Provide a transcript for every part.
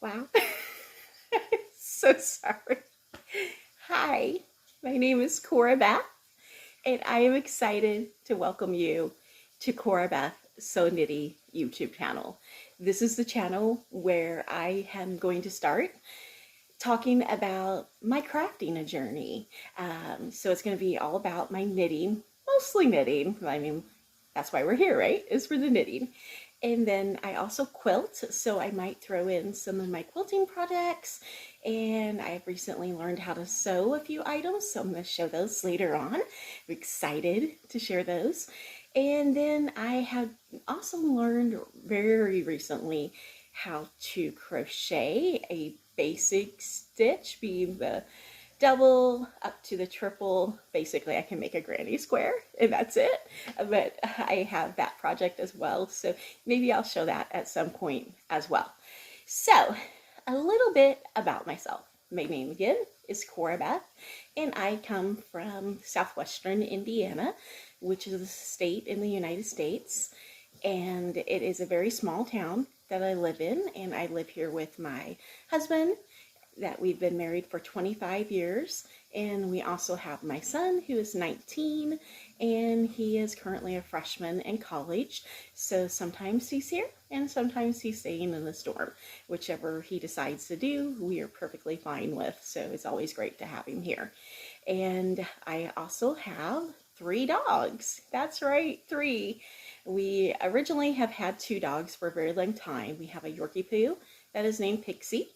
Wow. So sorry. Hi, my name is Corabeth, and I am excited to welcome you to corabeth.sew.knitty YouTube channel. This is the channel where I am going to start talking about my crafting journey. So it's going to be all about my knitting, mostly knitting. I mean, that's why we're here, right? Is for the knitting. And then I also quilt, so I might throw in some of my quilting projects. And I've recently learned how to sew a few items, so I'm going to show those later on. I'm excited to share those. And then I have also learned very recently how to crochet a basic stitch, being the double up to the triple. Basically, I can make a granny square and that's it. But I have that project as well, so maybe I'll show that at some point as well. So, a little bit about myself. My name again is Corabeth, and I come from southwestern Indiana, which is a state in the United States. And it is a very small town that I live in, and I live here with my husband that we've been married for 25 years, and we also have my son who is 19, and he is currently a freshman in college. So sometimes he's here and sometimes he's staying in the dorm. Whichever he decides to do, we are perfectly fine with, so it's always great to have him here. And I also have 3 dogs. That's right, 3. We originally have had 2 dogs for a very long time. We have a Yorkie Poo that is named Pixie.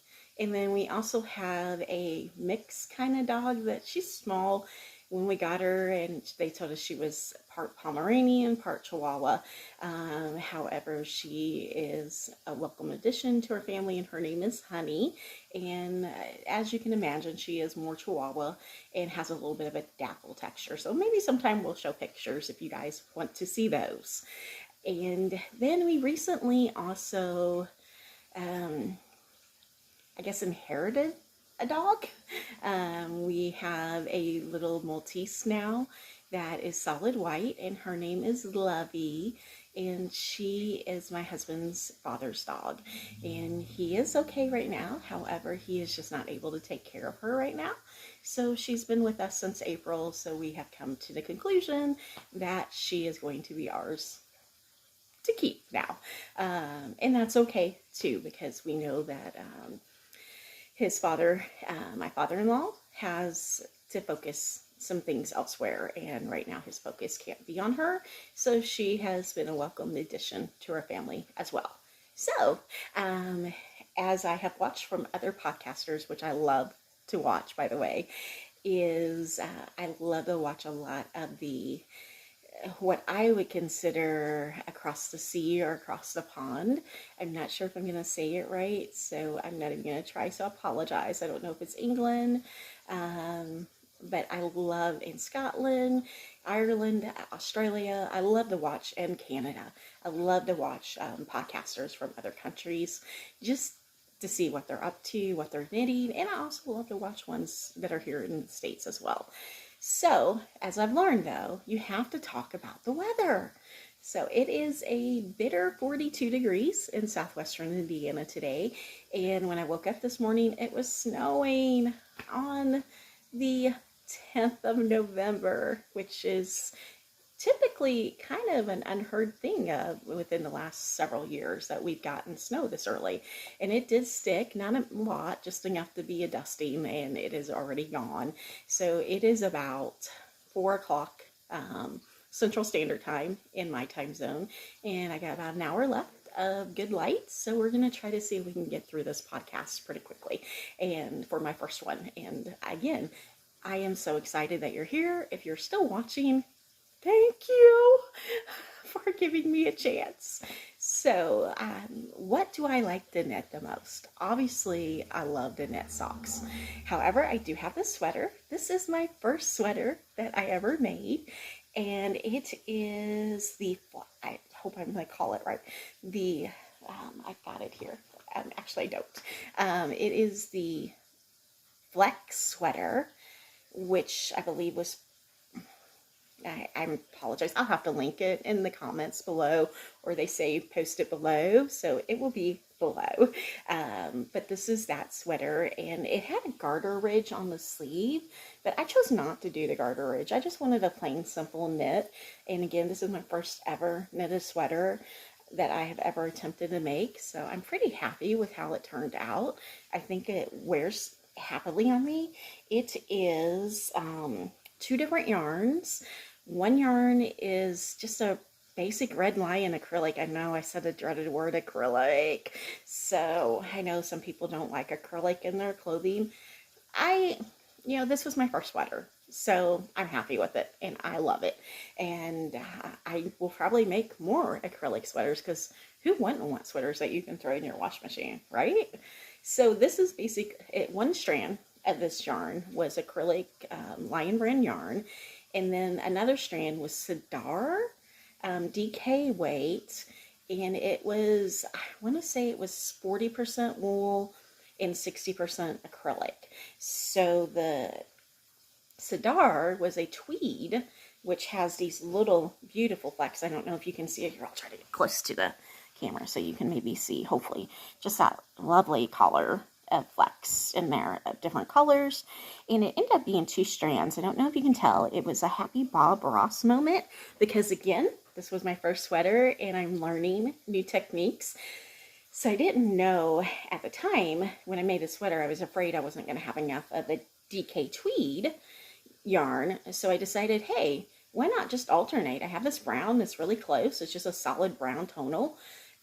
And then we also have a mixed kind of dog that she's small when we got her, and they told us she was part Pomeranian, part Chihuahua. However, she is a welcome addition to our family, and her name is Honey. And as you can imagine, she is more Chihuahua and has a little bit of a dapple texture. So maybe sometime we'll show pictures if you guys want to see those. And then we recently also I guess inherited a dog. We have a little Maltese now that is solid white, and her name is Lovey, and she is my husband's father's dog. And he is okay right now. However, he is just not able to take care of her right now. So she's been with us since April, so we have come to the conclusion that she is going to be ours to keep now. And that's okay too, because we know that his father, my father-in-law, has to focus some things elsewhere, and right now his focus can't be on her, so she has been a welcome addition to our family as well. So, as I have watched from other podcasters, which I love to watch, by the way, is I love to watch a lot of the what I would consider across the sea or across the pond. I'm not sure if I'm going to say it right, so I'm not even going to try, so I apologize. I don't know if it's England, but I love in Scotland, Ireland, Australia. I love to watch, and Canada. I love to watch podcasters from other countries just to see what they're up to, what they're knitting, and I also love to watch ones that are here in the States as well. So, as I've learned though, you have to talk about the weather. So it is a bitter 42 degrees in southwestern Indiana today, and when I woke up this morning, it was snowing on the 10th of November, which is typically kind of an unheard thing within the last several years that we've gotten snow this early. And it did stick, not a lot, just enough to be a dusting, and it is already gone. So it is about 4 o'clock Central Standard Time in my time zone, and I got about an hour left of good light, so we're going to try to see if we can get through this podcast pretty quickly, and for my first one. And again, I am so excited that you're here. If you're still watching, thank you for giving me a chance. So, what do I like to knit the most? Obviously, I love to knit socks. However, I do have this sweater. This is my first sweater that I ever made, and it is I hope I'm going to call it right. I've got it here. Actually, I don't. It is the Flax sweater, which I believe was I apologize. I'll have to link it in the comments below, or they say post it below, so it will be below. But this is that sweater, and it had a garter ridge on the sleeve, but I chose not to do the garter ridge. I just wanted a plain, simple knit. And again, this is my first ever knitted sweater that I have ever attempted to make, so I'm pretty happy with how it turned out. I think it wears happily on me. It is 2 different yarns. One yarn is just a basic red lion acrylic. I know I said a dreaded word, acrylic. So I know some people don't like acrylic in their clothing. This was my first sweater, so I'm happy with it and I love it. And I will probably make more acrylic sweaters, because who wouldn't want sweaters that you can throw in your wash machine, right? So this is one strand of this yarn was acrylic Lion Brand yarn, and then another strand was Sidar DK weight, and it was, I want to say it was 40% wool and 60% acrylic. So the Sidar was a tweed, which has these little beautiful flecks. I don't know if you can see it here. I'll try to get close to the camera so you can maybe see, hopefully, just that lovely color of flecks in there of different colors. And it ended up being 2 strands. I don't know if you can tell. It was a happy Bob Ross moment, because again, this was my first sweater and I'm learning new techniques. So I didn't know at the time when I made the sweater, I was afraid I wasn't going to have enough of the DK tweed yarn. So I decided, hey, why not just alternate? I have this brown that's really close. It's just a solid brown tonal,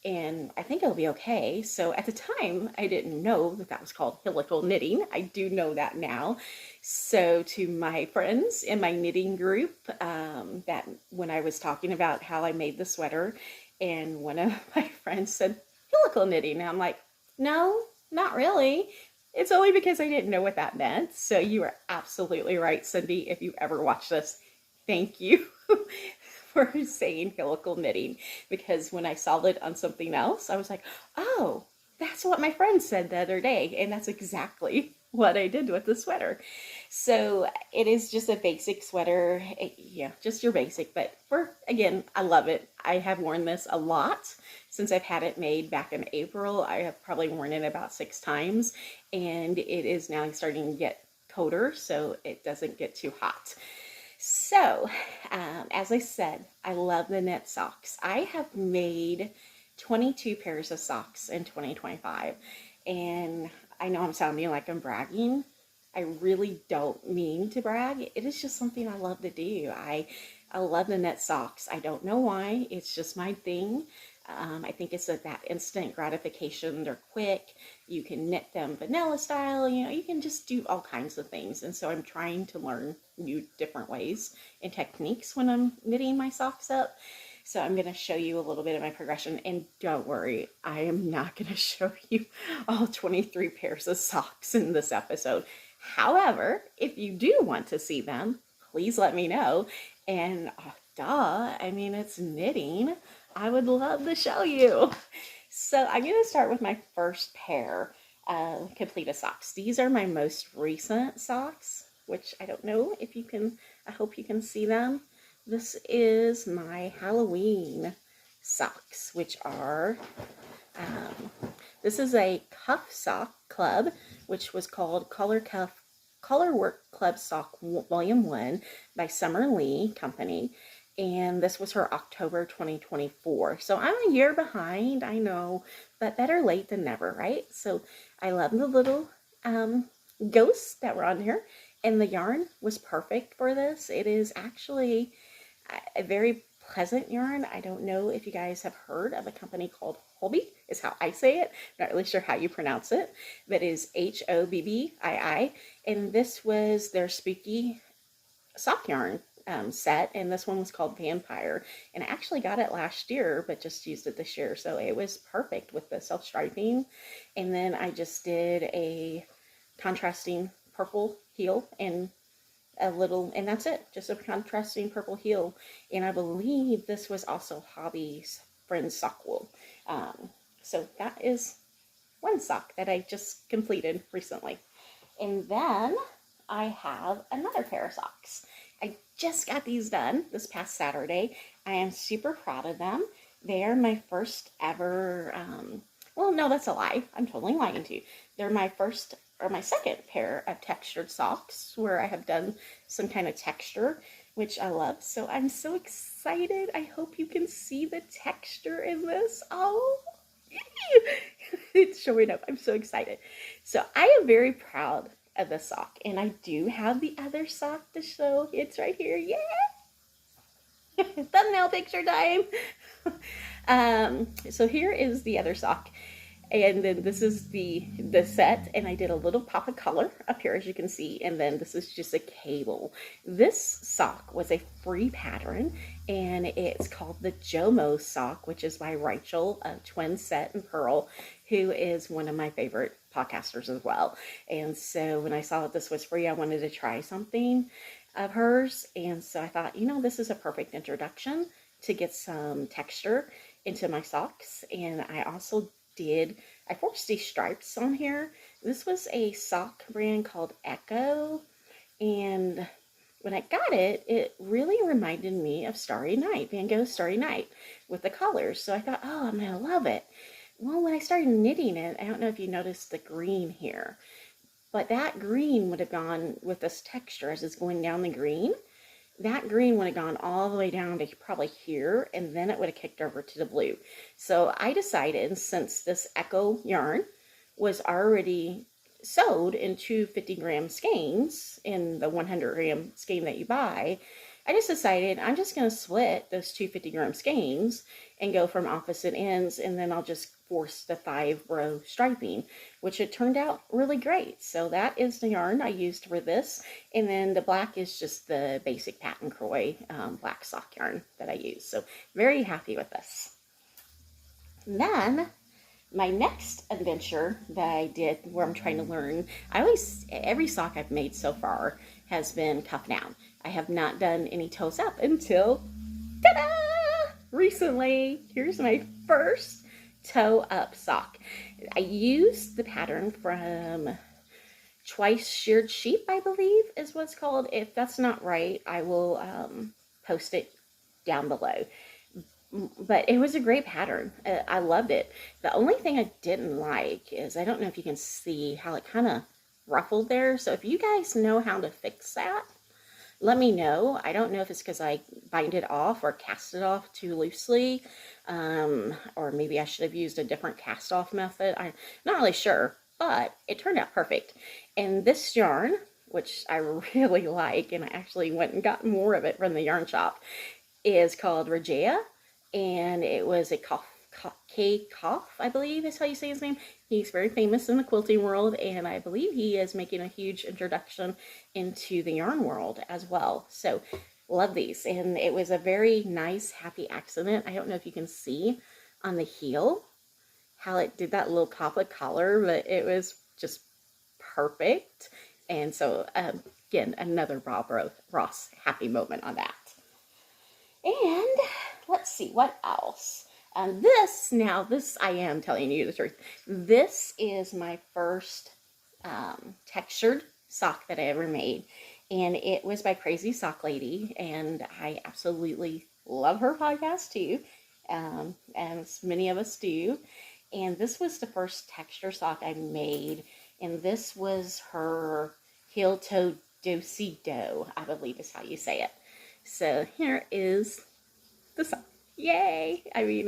and I think it'll be okay. So at the time, I didn't know that that was called helical knitting. I do know that now. So to my friends in my knitting group, that when I was talking about how I made the sweater, and one of my friends said, helical knitting. And I'm like, no, not really. It's only because I didn't know what that meant. So you are absolutely right, Cindy. If you ever watch this, thank you for saying helical knitting, because when I saw it on something else, I was like, oh, that's what my friend said the other day. And that's exactly what I did with the sweater. So it is just a basic sweater. Yeah, just your basic, but again, I love it. I have worn this a lot since I've had it made back in April. I have probably worn it about 6 times, and it is now starting to get colder, so it doesn't get too hot. So, as I said, I love the knit socks. I have made 22 pairs of socks in 2025, and I know I'm sounding like I'm bragging. I really don't mean to brag. It is just something I love to do. I love the knit socks. I don't know why. It's just my thing. I think it's that instant gratification. They're quick. You can knit them vanilla style. You can just do all kinds of things. And so I'm trying to learn new different ways and techniques when I'm knitting my socks up. So I'm going to show you a little bit of my progression. And don't worry, I am not going to show you all 23 pairs of socks in this episode. However, if you do want to see them, please let me know. And I mean, it's knitting. I would love to show you. So I'm going to start with my first pair of completed socks. These are my most recent socks, which I don't know if you can, I hope you can see them. This is my Halloween socks, which are, this is a cuff sock club, which was called Colorwork Club Sock Volume 1 by Summer Lee Company. And this was her October 2024. So I'm a year behind, I know, but better late than never, right? So I love the little ghosts that were on here. And the yarn was perfect for this. It is actually a very pleasant yarn. I don't know if you guys have heard of a company called Hobbii, is how I say it. Not really sure how you pronounce it, but it is Hobbii. And this was their spooky sock yarn set, and this one was called Vampire, and I actually got it last year but just used it this year, so it was perfect with the self-striping. And then I just did a contrasting purple heel and and that's it, just a contrasting purple heel. And I believe this was also Hobbii's Friends Sock Wool. So that is one sock that I just completed recently. And then I have another pair of socks. I just got these done this past Saturday. I am super proud of them. They are my first ever, well, no, that's a lie. I'm totally lying to you. They're my first or my second pair of textured socks where I have done some kind of texture, which I love. So I'm so excited. I hope you can see the texture in this. Oh, it's showing up. I'm so excited. So I am very proud of the sock, and I do have the other sock to show. It's right here. Yeah. Thumbnail picture time. So here is the other sock. And then this is the set, and I did a little pop of color up here, as you can see, and then this is just a cable. This sock was a free pattern, and it's called the JoMo sock, which is by Rachel of Twinset and Purl, who is one of my favorite podcasters as well. And so when I saw that this was free, I wanted to try something of hers, and so I thought, you know, this is a perfect introduction to get some texture into my socks. And I also I forced these stripes on here. This was a sock brand called Echo, and when I got it, it really reminded me of Starry Night, Van Gogh's Starry Night with the colors. So I thought, oh, I'm gonna love it. Well, when I started knitting it, I don't know if you noticed the green here, but that green would have gone with this texture as it's going down the green. That green would have gone all the way down to probably here, and then it would have kicked over to the blue. So I decided, since this Echo yarn was already sewed into 50-gram skeins in the 100-gram skein that you buy, I just decided I'm just going to split those two 50-gram skeins and go from opposite ends, and then I'll just force the 5-row striping, which it turned out really great. So that is the yarn I used for this, and then the black is just the basic pattern croy black sock yarn that I use. So very happy with this. And then my next adventure that I did, where I'm trying to learn, every sock I've made so far has been cuff down. I have not done any toes up until, ta-da! Recently. Here's my first toe up sock. I used the pattern from Twice Sheared Sheep, I believe is what's called. If that's not right, I will post it down below. But it was a great pattern. I loved it. The only thing I didn't like is, I don't know if you can see how it kind of ruffled there. So if you guys know how to fix that, let me know. I don't know if it's because I bind it off or cast it off too loosely, or maybe I should have used a different cast off method. I'm not really sure, but it turned out perfect. And this yarn, which I really like, and I actually went and got more of it from the yarn shop, is called Regea, and it was a Cough, I believe is how you say his name. He's very famous in the quilting world, and I believe he is making a huge introduction into the yarn world as well. So love these, and it was a very nice, happy accident. I don't know if you can see on the heel how it did that little pop of color, but it was just perfect. And so again, another Bob Ross happy moment on that. And let's see what else. And this I am telling you the truth. This is my first textured sock that I ever made. And it was by Crazy Sock Lady. And I absolutely love her podcast too. As many of us do. And this was the first texture sock I made. And this was her heel toe do-si-do, I believe is how you say it. So here is the sock. Yay! I mean,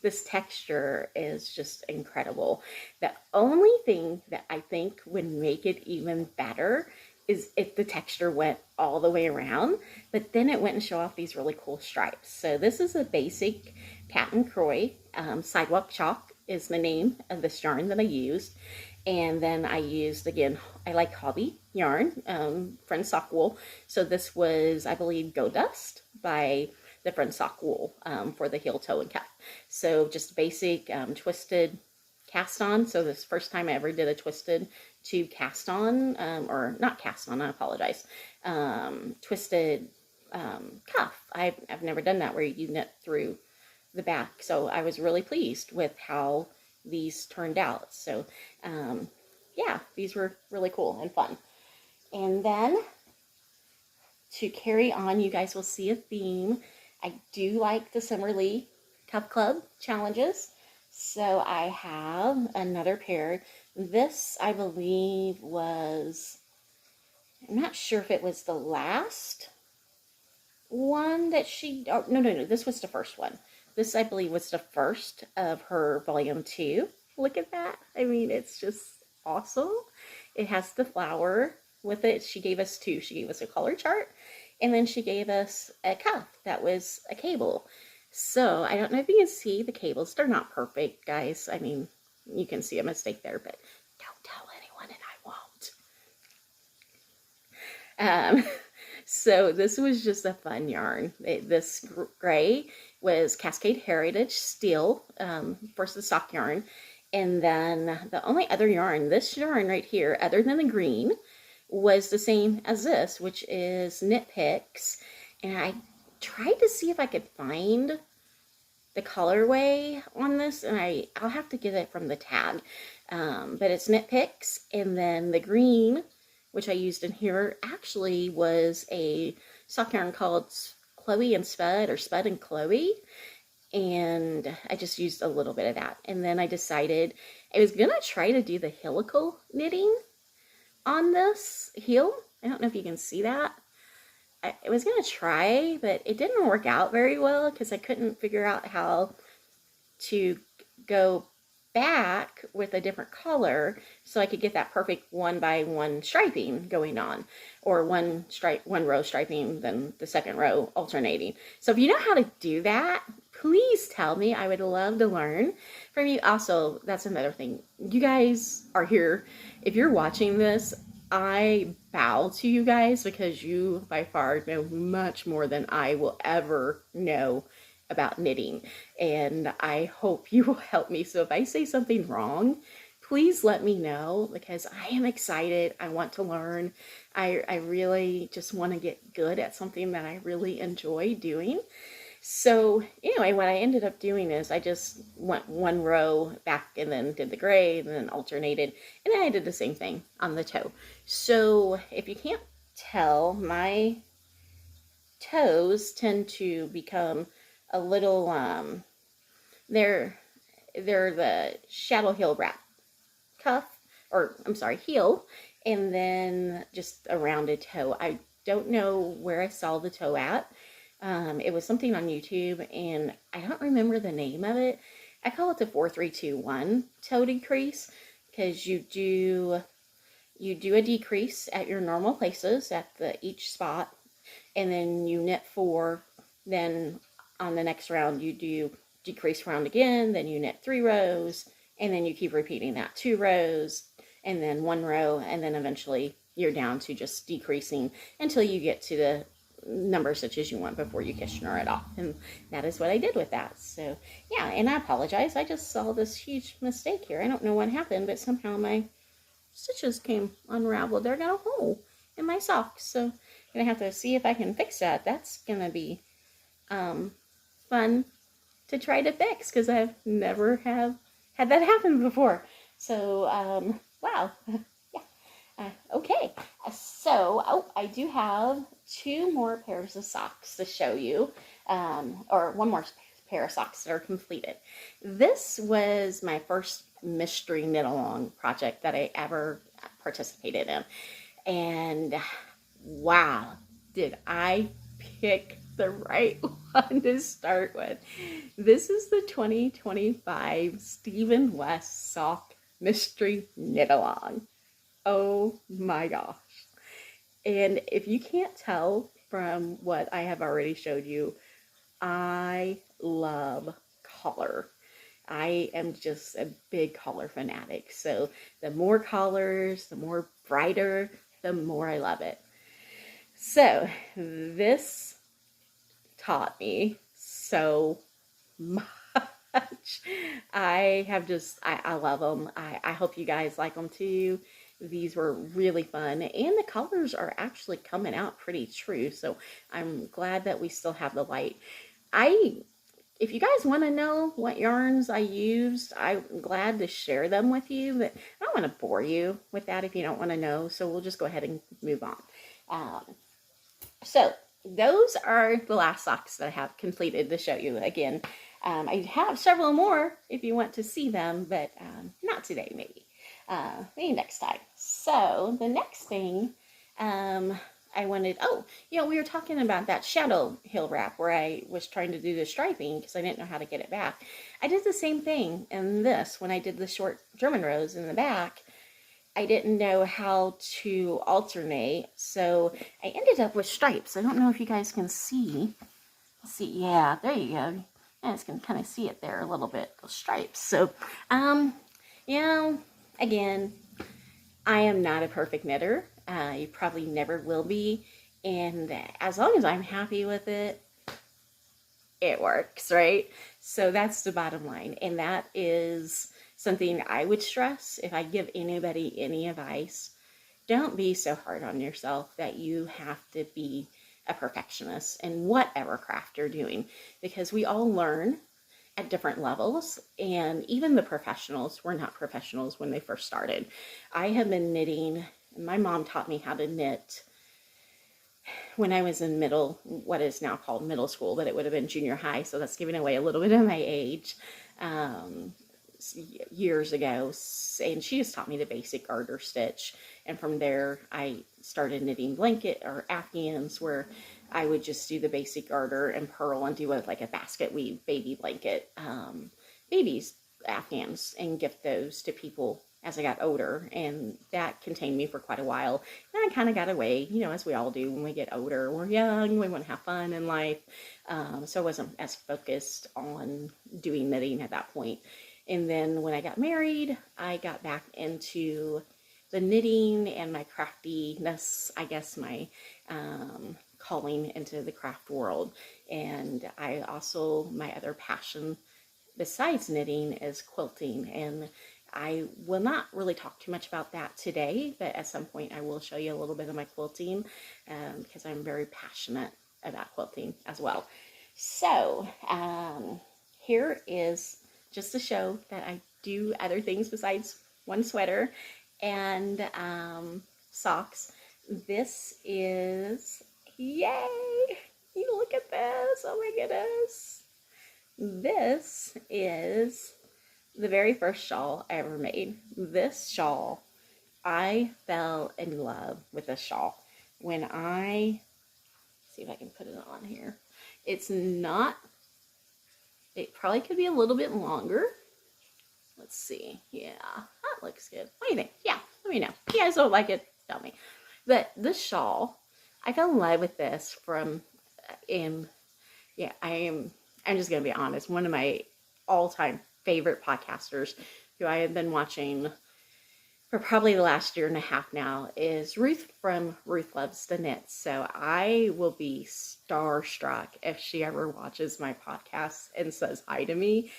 this texture is just incredible. The only thing that I think would make it even better is if the texture went all the way around, but then it went and show off these really cool stripes. So this is a basic pattern croy. Sidewalk Chalk is the name of this yarn that I used. And then I used, again, I like hobby yarn, Friend Sock Wool. So this was, I believe, Go Dust by the Friend Sock Wool for the heel, toe, and cuff. So just basic twisted cast on. So this first time I ever did a twisted to cast on, or not cast on, I apologize, twisted cuff. I've never done that where you knit through the back. So I was really pleased with how these turned out. So yeah, these were really cool and fun. And then to carry on, you guys will see a theme. I do like the Summerly Tough Club challenges. So I have another pair. This, I believe, was, I'm not sure if it was the last one that she, oh, no, this was the first one. This, I believe, was the first of her volume 2. Look at that. I mean, it's just awesome. It has the flower with it. She gave us 2. She gave us a color chart, and then she gave us a cuff that was a cable. So I don't know if you can see the cables. They're not perfect, guys. I mean, you can see a mistake there, but don't tell anyone and I won't. So this was just a fun yarn. This gray was Cascade Heritage Steel for the stock yarn. And then the only other yarn, this yarn right here, other than the green, was the same as this, which is Knit Picks. And I tried to see if I could find the colorway on this, and I'll have to get it from the tag. But it's Knit Picks, and then the green, which I used in here, actually was a sock yarn called Chloe and Spud, or Spud and Chloe. And I just used a little bit of that. And then I decided I was going to try to do the helical knitting on this heel. I don't know if you can see that. I was going to try, but it didn't work out very well because I couldn't figure out how to go back with a different color so I could get that perfect 1x1 striping going on, or one row striping, then the second row alternating. So if you know how to do that, please tell me. I would love to learn from you. Also, that's another thing. You guys are here. If you're watching this, I bow to you guys because you by far know much more than I will ever know about knitting, and I hope you will help me. So if I say something wrong, please let me know, because I am excited. I want to learn. I really just want to get good at something that I really enjoy doing. So anyway, what I ended up doing is I just went one row back and then did the gray and then alternated, and then I did the same thing on the toe. So if you can't tell, my toes tend to become a little, they're the shadow heel wrap cuff, or I'm sorry, heel, and then just a rounded toe. I don't know where I saw the toe at. It was something on YouTube, and I don't remember the name of it. I call it the 4-3-2-1 toe decrease, because you do a decrease at your normal places at each spot, and then you knit 4. Then on the next round you do decrease round again, then you knit 3 rows, and then you keep repeating that 2 rows, and then 1 row, and then eventually you're down to just decreasing until you get to the number of stitches you want before you Kitchener it off. And that is what I did with that. So yeah, and I apologize, I just saw this huge mistake here. I don't know what happened, but somehow my stitches came unraveled. There, got a hole in my socks, so I'm gonna have to see if I can fix that. That's gonna be fun to try to fix, because I've never had that happen before. So wow. Yeah. Okay, so I do have 2 more pairs of socks to show you, or 1 more pair of socks that are completed. This was my first mystery knit along project that I ever participated in, and wow, did I pick the right one to start with. This is the 2025 Stephen West Sock Mystery Knit Along. Oh my gosh. And if you can't tell from what I have already showed you, I love color. I am just a big color fanatic. So the more colors, the more brighter, the more I love it. So this taught me so much. I love them. I hope you guys like them too. These were really fun, and the colors are actually coming out pretty true, so I'm glad that we still have the light. If you guys want to know what yarns I used, I'm glad to share them with you, but I don't want to bore you with that if you don't want to know, so we'll just go ahead and move on. So those are the last socks that I have completed to show you again. I have several more if you want to see them, but not today, maybe. Maybe next time. So the next thing I wanted, we were talking about that shadow hill wrap where I was trying to do the striping because I didn't know how to get it back. I did the same thing in this when I did the short German rose in the back. I didn't know how to alternate, so I ended up with stripes. I don't know if you guys can see. Let's see, yeah, there you go. You guys can kind of see it there a little bit, those stripes. So, again, I am not a perfect knitter. You probably never will be. And as long as I'm happy with it, it works, right? So that's the bottom line. And that is something I would stress if I give anybody any advice. Don't be so hard on yourself that you have to be a perfectionist in whatever craft you're doing, because we all learn at different levels, and even the professionals were not professionals when they first started. I have been knitting, and my mom taught me how to knit when I was in what is now called middle school, but it would have been junior high, so that's giving away a little bit of my age, years ago. And she just taught me the basic garter stitch, and from there I started knitting blanket or afghans, where I would just do the basic garter and purl and do like a basket weave baby blanket, babies afghans, and gift those to people as I got older, and that contained me for quite a while. And I kind of got away, as we all do when we get older. We're young, we want to have fun in life, so I wasn't as focused on doing knitting at that point. And then when I got married, I got back into the knitting and my craftiness, I guess my calling into the craft world. And I also, my other passion besides knitting is quilting, and I will not really talk too much about that today, but at some point I will show you a little bit of my quilting, because I'm very passionate about quilting as well. So here is just to show that I do other things besides one sweater and socks. This is, yay! You look at this, oh my goodness. This is the very first shawl I ever made. This shawl, I fell in love with this shawl when see if I can put it on here. It's not, it probably could be a little bit longer. Let's see. Yeah, that looks good. What do you think? Yeah, let me know. If you guys don't like it, tell me. But this shawl, I fell in love with this from, I'm just going to be honest, one of my all-time favorite podcasters who I have been watching for probably the last year and a half now is Ruth from Ruth Loves to Knit. So I will be starstruck if she ever watches my podcast and says hi to me.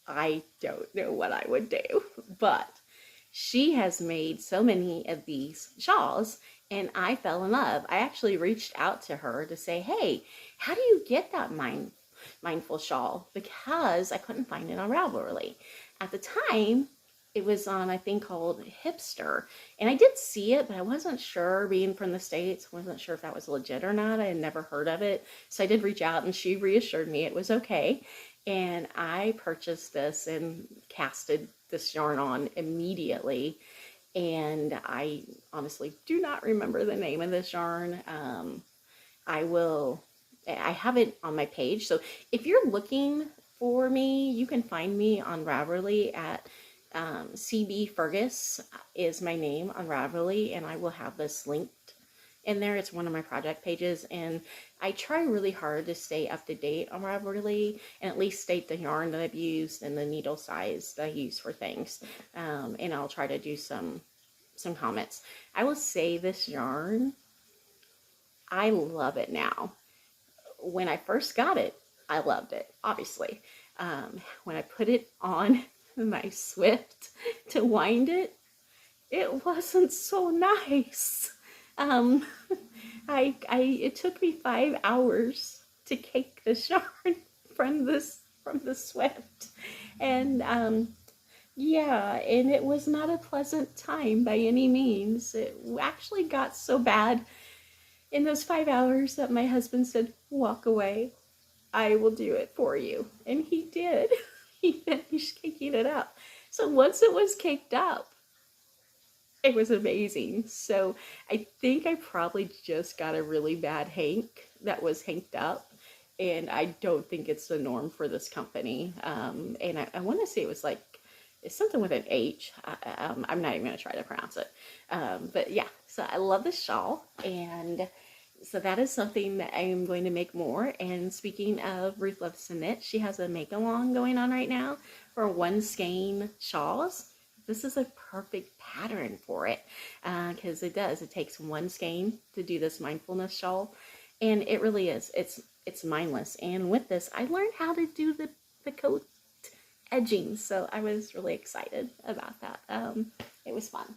I don't know what I would do, but she has made so many of these shawls, and I fell in love. I actually reached out to her to say, hey, how do you get that mindful shawl? Because I couldn't find it on Ravelry. At the time, it was on a thing called Hipster, and I did see it, but I wasn't sure, being from the States, wasn't sure if that was legit or not. I had never heard of it, so I did reach out, and she reassured me it was okay, and I purchased this and casted this yarn on immediately, and I honestly do not remember the name of this yarn. I have it on my page, so if you're looking for me, you can find me on Raverly at CFergus is my name on Raverly, and I will have this linked in there. It's one of my project pages, and I try really hard to stay up to date on Raverly and at least state the yarn that I've used and the needle size that I use for things, and I'll try to do some comments. I will say this yarn, I love it now. When I first got it, I loved it, obviously. When I put it on my Swift to wind it, it wasn't so nice. It took me 5 hours to cake this yarn from the Swift, and yeah, and it was not a pleasant time by any means. It actually got so bad in those 5 hours that my husband said, walk away, I will do it for you. And he did. He finished caking it up. So once it was caked up, it was amazing. So I think I probably just got a really bad hank that was hanked up. And I don't think it's the norm for this company. And I want to say it was like, it's something with an H. I'm not even going to try to pronounce it. But yeah, so I love this shawl. And so that is something that I am going to make more. And speaking of Ruth Loves to Knit, she has a make-along going on right now for 1 skein shawls. This is a perfect pattern for it because it takes 1 skein to do this mindfulness shawl. And it really is. It's mindless. And with this, I learned how to do the coat edging. So I was really excited about that. It was fun.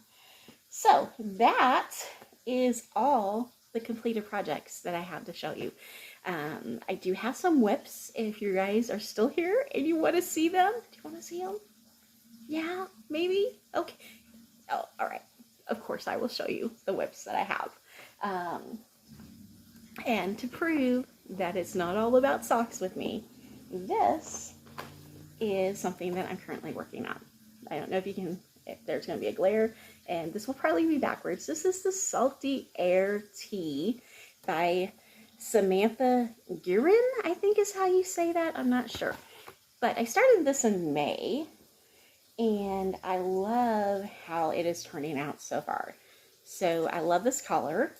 So that is all the completed projects that I have to show you. I do have some whips. If you guys are still here and you want to see them, do you want to see them? Yeah, maybe? Okay. Oh, all right. Of course, I will show you the whips that I have. And to prove that it's not all about socks with me, this is something that I'm currently working on. I don't know if there's going to be a glare, and this will probably be backwards. This is the Salty Air Tea by Samantha Guerin, I think is how you say that. I'm not sure. But I started this in May, and I love how it is turning out so far. So I love this color.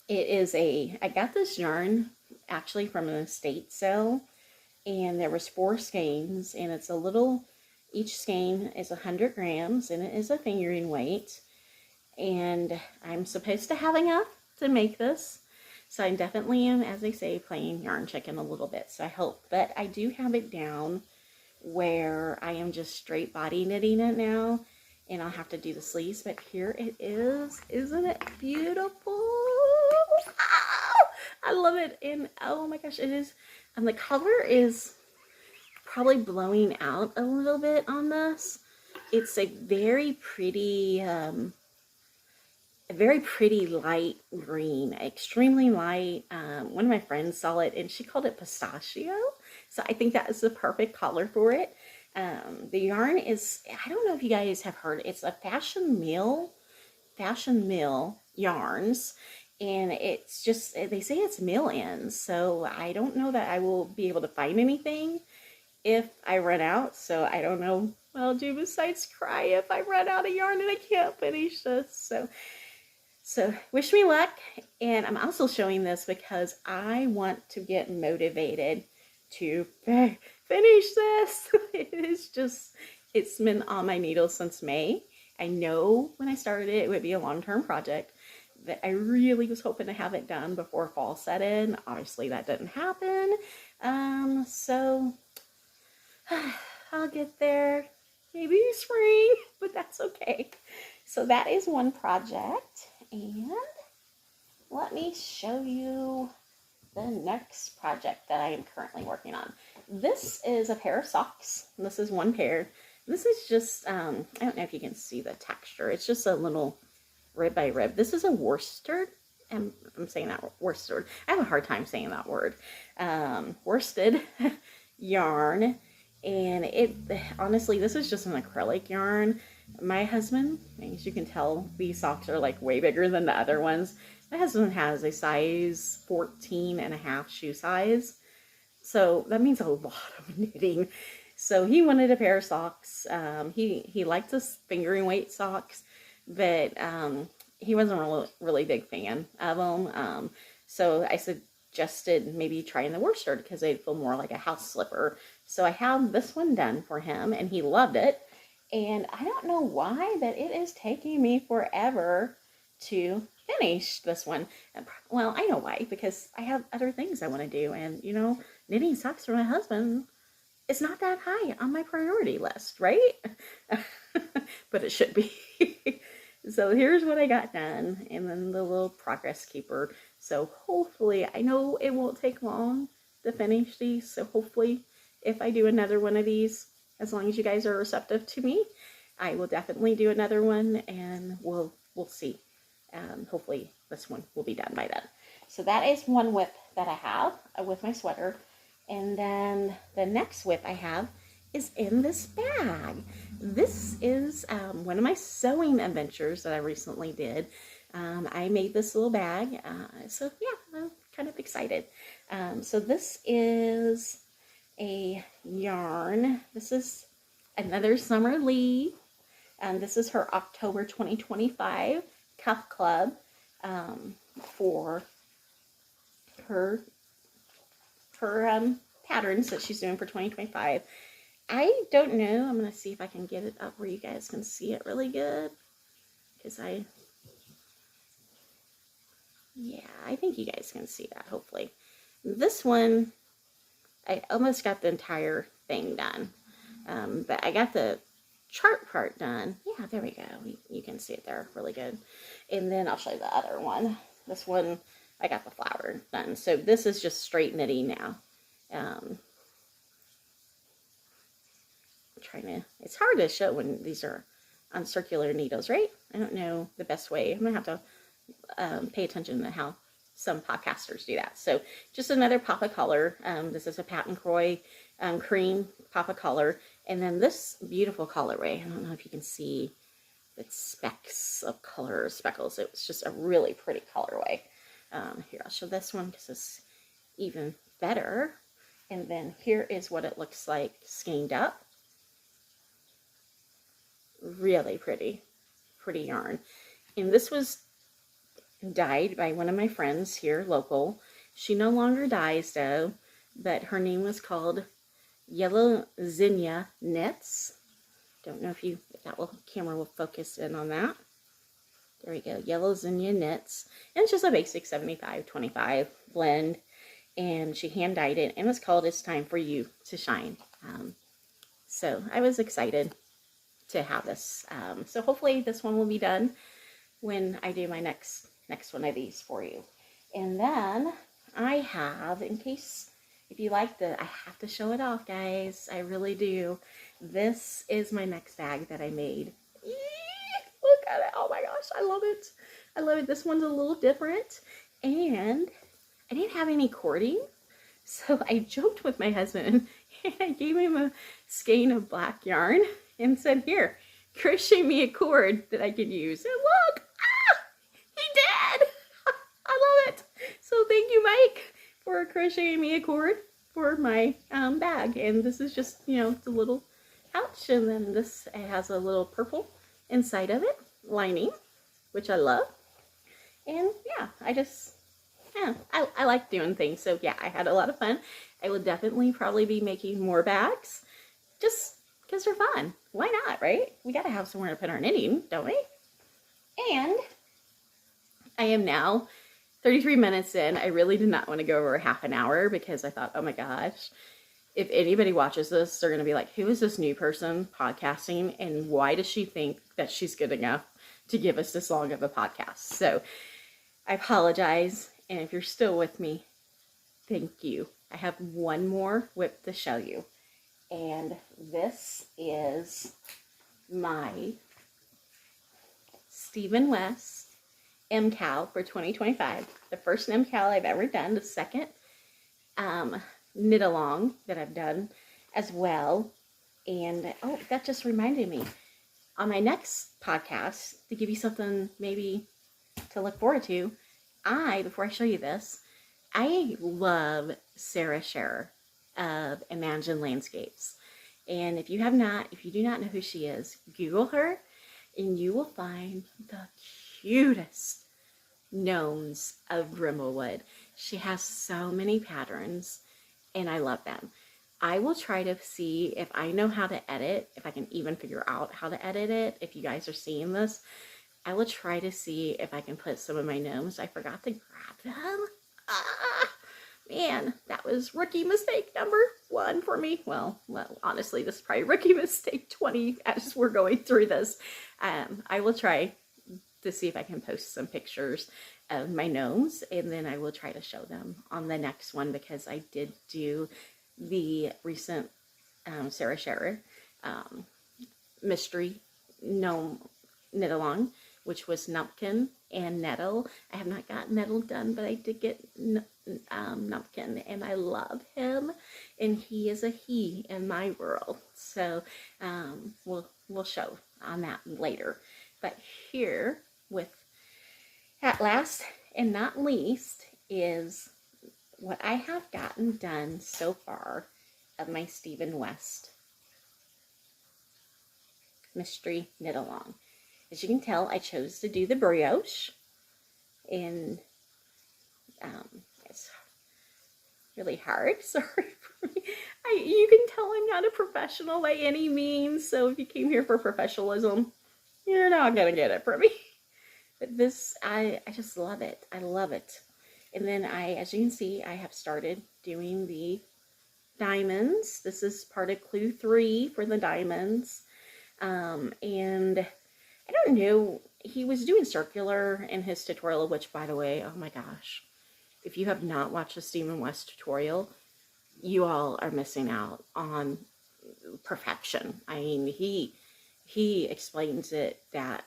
It is I got this yarn actually from an estate sale, and there was 4 skeins, and it's a little, each skein is 100 grams, and it is a fingering weight, and I'm supposed to have enough to make this, so I definitely am, as they say, playing yarn chicken a little bit, so I hope, but I do have it down where I am just straight body knitting it now, and I'll have to do the sleeves, but here it is. Isn't it beautiful? I love it, and oh my gosh, it is, and the color is probably blowing out a little bit on this. It's a very pretty light green, extremely light. One of my friends saw it and she called it pistachio, so I think that is the perfect color for it. The yarn is, I don't know if you guys have heard, it's a Fashion Mill yarns, and it's just, they say it's mill ends, so I don't know that I will be able to find anything if I run out, so I don't know what I'll do besides cry if I run out of yarn and I can't finish this. So wish me luck, and I'm also showing this because I want to get motivated to finish this. It's been on my needles since May. I know when I started it would be a long-term project, that I really was hoping to have it done before fall set in. Obviously that didn't happen. So I'll get there, maybe spring, but that's okay. So that is one project, and let me show you the next project that I am currently working on. This is a pair of socks. This is one pair. This is just, I don't know if you can see the texture. It's just a little rib by rib. This is a worsted. I'm saying that worsted. I have a hard time saying that word. Worsted yarn. And it, honestly, this is just an acrylic yarn. My husband, as you can tell, these socks are like way bigger than the other ones. My husband has a size 14.5 shoe size. So that means a lot of knitting. So he wanted a pair of socks. He liked his fingering weight socks, but he wasn't a really big fan of them. So I suggested maybe trying the worsted because they feel more like a house slipper. So I have this one done for him, and he loved it. And I don't know why, but it is taking me forever to finish this one. Well, I know why, because I have other things I want to do, and you know, knitting socks for my husband, it's not that high on my priority list, right? But it should be. So here's what I got done, and then the little progress keeper. So hopefully, I know it won't take long to finish these, so hopefully if I do another one of these, as long as you guys are receptive to me, I will definitely do another one, and we'll see. Hopefully this one will be done by then. So that is one whip that I have with my sweater. And then the next whip I have is in this bag. This is one of my sewing adventures that I recently did. I made this little bag, so yeah, I'm kind of excited. So this is a yarn. This is another Summer Lee. This is her October 2025 Cuff Club for her patterns that she's doing for 2025. I don't know. I'm going to see if I can get it up where you guys can see it really good. Because yeah, I think you guys can see that, hopefully. This one, I almost got the entire thing done. But I got the chart part done. Yeah, there we go. You can see it there really good. And then I'll show you the other one. This one, I got the flower done. So this is just straight knitting now. It's hard to show when these are on circular needles, right? I don't know the best way. I'm gonna have to pay attention to how some podcasters do that. So just another pop of color. This is a Patent Croy cream pop of color. And then this beautiful colorway. I don't know if you can see the specks of color, speckles. It was just a really pretty colorway. Here, I'll show this one because it's even better. And then here is what it looks like skeined up. Really pretty yarn. And this was dyed by one of my friends here local. She no longer dyes though, but her name was called Yellow Zinnia Knits. Don't know if that camera will focus in on that. There we go, Yellow Zinnia Knits. And it's just a basic 75-25 blend. And she hand dyed it, and it's called It's Time for You to Shine. So I was excited to have this. So hopefully this one will be done when I do my next one of these for you. And then I have, in case, if you like I have to show it off, guys. I really do. This is my next bag that I made. Look at it. Oh my gosh, I love it. I love it. This one's a little different. And I didn't have any cording. So I joked with my husband and I gave him a skein of black yarn and said, here, crochet me a cord that I can use. And look, he did. I love it. So thank you, Mike, for crocheting me a cord for my bag. And this is just, the little pouch. And then this, it has a little purple inside of it, lining, which I love. And yeah, I like doing things. So yeah, I had a lot of fun. I will definitely probably be making more bags just because they're fun. Why not, right? We got to have somewhere to put our knitting, don't we? And I am now 33 minutes in. I really did not want to go over half an hour because I thought, oh my gosh, if anybody watches this, they're going to be like, who is this new person podcasting? And why does she think that she's good enough to give us this long of a podcast? So I apologize. And if you're still with me, thank you. I have one more whip to show you. And this is my Stephen West MusiKAL for 2025. The first MusiKAL I've ever done. The second knit along that I've done as well. And oh, that just reminded me. On my next podcast, to give you something maybe to look forward to, before I show you this, I love Sarah Scherer of Imagine Landscapes. And if you do not know who she is, Google her and you will find the cutest gnomes of Brindlewood. She has so many patterns and I love them. I will try to see if I know how to edit, if I can even figure out how to edit it. If you guys are seeing this, I will try to see if I can put some of my gnomes. I forgot to grab them. Man, that was rookie mistake number 1 for me. Well, honestly, this is probably rookie mistake 20 as we're going through this. I will try to see if I can post some pictures of my gnomes, and then I will try to show them on the next one because I did do the recent Sarah Scherer mystery gnome knit along which was Gnupkin and Nettle. I have not got Nettle done, but I did get Gnupkin, and I love him, and he is a he in my world. So we'll show on that later. But here, with at last and not least, is what I have gotten done so far of my Stephen West mystery knit along. As you can tell, I chose to do the brioche, and it's really hard. Sorry for me. You can tell I'm not a professional by any means, so if you came here for professionalism, you're not gonna get it from me. But this, I just love it. I love it. And then as you can see, I have started doing the diamonds. This is part of clue 3 for the diamonds. And I don't know, he was doing circular in his tutorial, which, by the way, oh my gosh, if you have not watched the Stephen West tutorial, you all are missing out on perfection. I mean, he explains it that,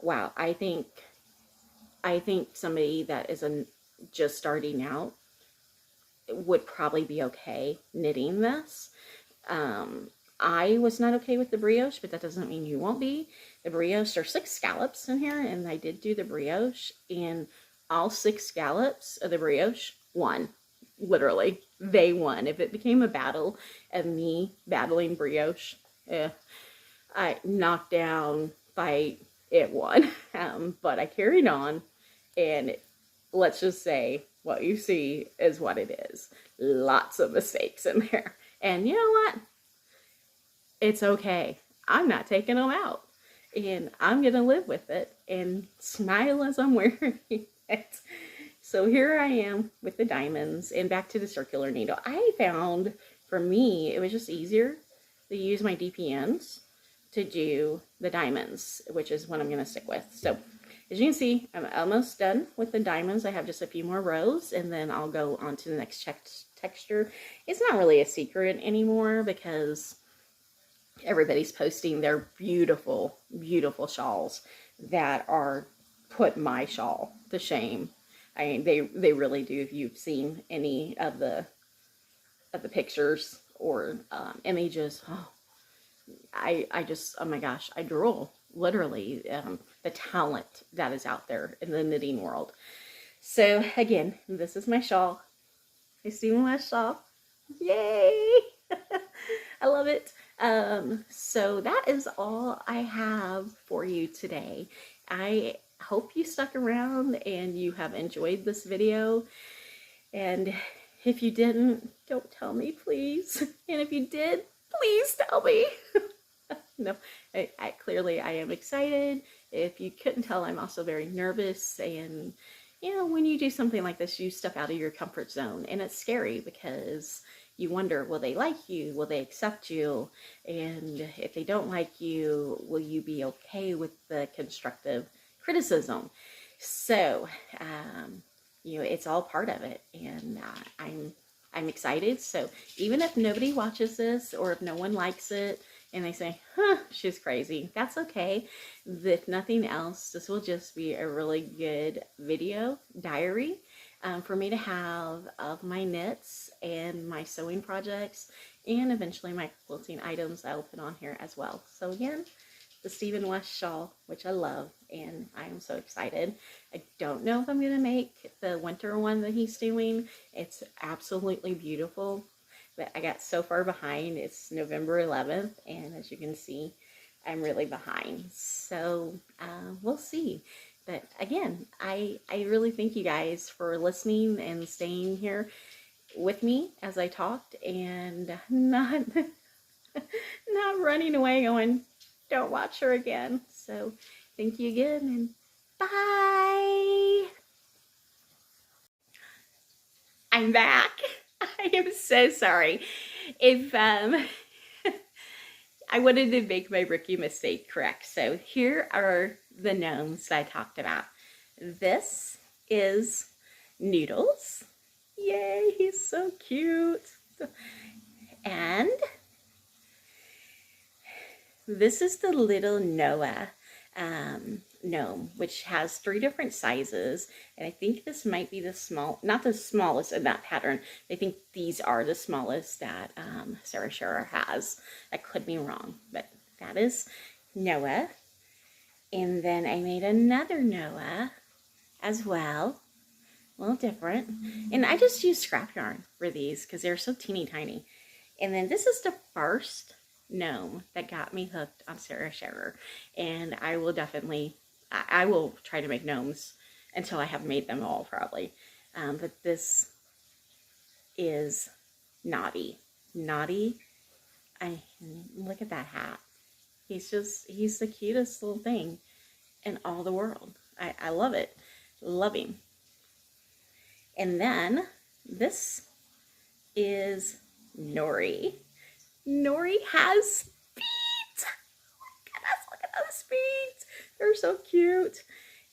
wow, I think somebody that is just starting out would probably be okay knitting this. I was not okay with the brioche, but that doesn't mean you won't be. The brioche, are 6 scallops in here, and I did do the brioche, and all 6 scallops of the brioche won. Literally, they won. If it became a battle of me battling brioche, I knocked down, fight, it won. But I carried on, and let's just say what you see is what it is. Lots of mistakes in there. And you know what? It's okay. I'm not taking them out. And I'm going to live with it and smile as I'm wearing it. So here I am with the diamonds, and back to the circular needle. I found, for me, it was just easier to use my DPNs to do the diamonds, which is what I'm going to stick with. So as you can see, I'm almost done with the diamonds. I have just a few more rows, and then I'll go on to the next texture. It's not really a secret anymore because everybody's posting their beautiful, beautiful shawls that are put my shawl to shame. I mean, they really do. If you've seen any of the pictures or images, oh, I just, oh my gosh, I drool, literally, the talent that is out there in the knitting world. So again, this is my shawl, my Stephen West shawl. Yay! I love it. So that is all I have for you today. I hope you stuck around and you have enjoyed this video. And if you didn't, don't tell me, please. And if you did, please tell me. No, clearly I am excited. If you couldn't tell, I'm also very nervous. And, you know, when you do something like this, you step out of your comfort zone. And it's scary because you wonder, will they like you? Will they accept you? And if they don't like you, will you be okay with the constructive criticism? So, you know, it's all part of it. And I'm excited. So even if nobody watches this, or if no one likes it, and they say, huh, she's crazy, that's okay. If nothing else, this will just be a really good video diary for me to have of my knits and my sewing projects, and eventually my quilting items I'll put on here as well. So again, the Stephen West shawl, which I love, and I'm so excited. I don't know if I'm going to make the winter one that he's doing. It's absolutely beautiful, but I got so far behind. It's November 11th, and as you can see, I'm really behind. So we'll see. But again, I really thank you guys for listening and staying here with me as I talked, and not running away going, don't watch her again. So thank you again, and bye. I'm back. I am so sorry. If I wanted to make my rookie mistake correct. So here are the gnomes that I talked about. This is Noodles. Yay, he's so cute. And this is the little Gnoma. gnome, which has 3 different sizes. And I think this might be the not the smallest in that pattern. I think these are the smallest that Schira has. I could be wrong, but that is Gnoah. And then I made another Gnoah as well, a little different. And I just use scrap yarn for these because they're so teeny tiny. And then this is the first gnome that got me hooked on Schira. And I will definitely, I will try to make gnomes until I have made them all probably. But this is Gnoddy. Gnoddy, look at that hat. He's the cutest little thing in all the world. I love it. Love him. And then this is Gnori. Gnori has beads. Look at those beads. They're so cute.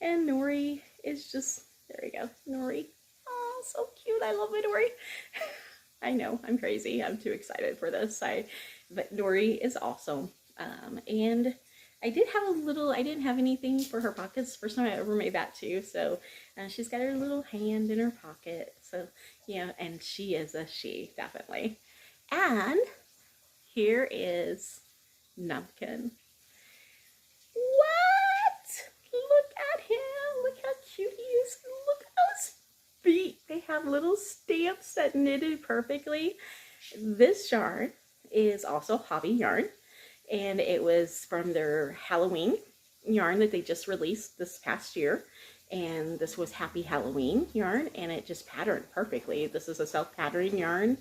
And Gnori is just, there we go, Gnori. Oh, so cute. I love my Gnori. I know, I'm crazy. I'm too excited for this. But Gnori is awesome. And I did have I didn't have anything for her pockets. First time I ever made that too. So she's got her little hand in her pocket. So, yeah, and she is a she, definitely. And here is Gnupkin. What? Look at him. Look how cute he is. Look at those feet. They have little stamps that knitted perfectly. This yarn is also hobby yarn. And it was from their Halloween yarn that they just released this past year. And this was Happy Halloween yarn, and it just patterned perfectly. This is a self-patterning yarn,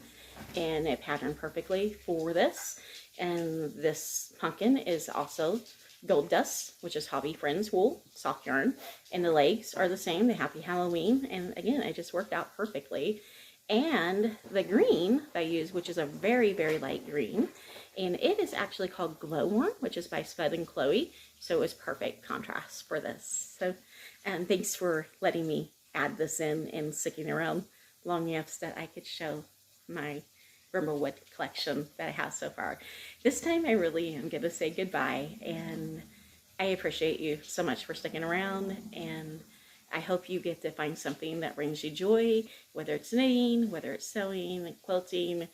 and it patterned perfectly for this. And this pumpkin is also Gold Dust, which is Hobby Friends wool, soft yarn. And the legs are the same, the Happy Halloween. And again, it just worked out perfectly. And the green that I use, which is a very, very light green, and it is actually called Glow One, which is by Spud and Chloe. So it was perfect contrast for this. So, and thanks for letting me add this in and sticking around long enough so that I could show my Bristlewood collection that I have so far. This time I really am going to say goodbye, and I appreciate you so much for sticking around, and I hope you get to find something that brings you joy, whether it's knitting, whether it's sewing, quilting,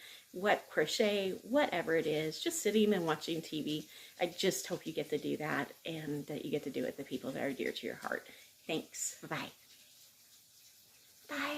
crochet, whatever it is, just sitting and watching TV. I just hope you get to do that, and that you get to do it with the people that are dear to your heart. Thanks. Bye. Bye.